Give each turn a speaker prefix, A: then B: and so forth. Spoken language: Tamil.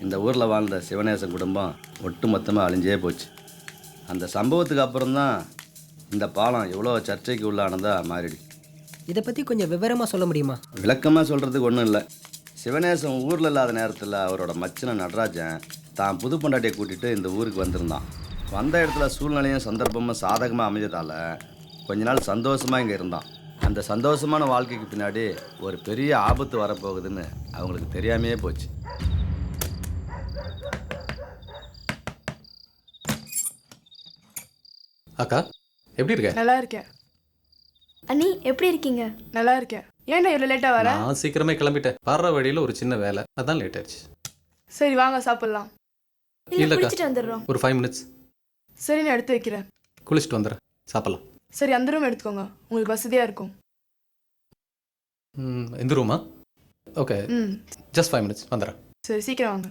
A: இந்த ஊரில் வாழ்ந்த சிவநேசன் குடும்பம் ஒட்டு மொத்தமாக அழிஞ்சே போச்சு. அந்த சம்பவத்துக்கு அப்புறம்தான் இந்த பாலம் எவ்வளோ சர்ச்சைக்கு உள்ளானதா மாறிடுச்சு.
B: இதை பற்றி கொஞ்சம் விவரமாக சொல்ல முடியுமா?
A: விளக்கமாக சொல்கிறதுக்கு ஒன்றும் இல்லை. சிவநேசன் ஊரில் இல்லாத நேரத்தில் அவரோட மச்சனை நடராஜன் தான் புது பொண்டாட்டியை கூட்டிகிட்டு இந்த ஊருக்கு வந்திருந்தான். வந்த இடத்துல சூழ்நிலையும் சந்தர்ப்பமும் சாதகமாக அமைஞ்சதால் கொஞ்ச நாள் சந்தோஷமாக இங்கே இருந்தான். அந்த சந்தோஷமான வாழ்க்கைக்கு பின்னாடி ஒரு பெரிய ஆபத்து வரப்போகுதுன்னு அவங்களுக்கு தெரியாமையே போச்சு.
C: அக்கா எப்படி இருக்க?
D: நல்லா இருக்கேன்.
E: அண்ணி எப்படி இருக்கீங்க?
D: நல்லா இருக்கேன். ஏன்டா இவ்வளோ லேட்டாக வர?
C: நான் சீக்கிரமே கிளம்பிட்டேன். வர்ற வழியில் ஒரு சின்ன வேலை, அதான் லேட் ஆயிடுச்சு.
D: சரி வாங்க சாப்பிட்லாம்.
E: இல்ல குளிச்சிட்டு வந்துடுறோம்.
C: ஒரு 5 மினிட்ஸ்.
D: சரி நான் எடுத்து வைக்கிறேன்.
C: குளிச்சுட்டு வந்துடுறேன், சாப்பிட்லாம்.
D: சரி அந்த ரூம் எடுத்துக்கோங்க, உங்களுக்கு வசதியாக இருக்கும்.
C: இந்த ரூமா? ஓகே,
D: ம்
C: ஜஸ்ட் 5 மினிட்ஸ் வந்துடுறேன்.
D: சரி சீக்கிரம் வாங்க.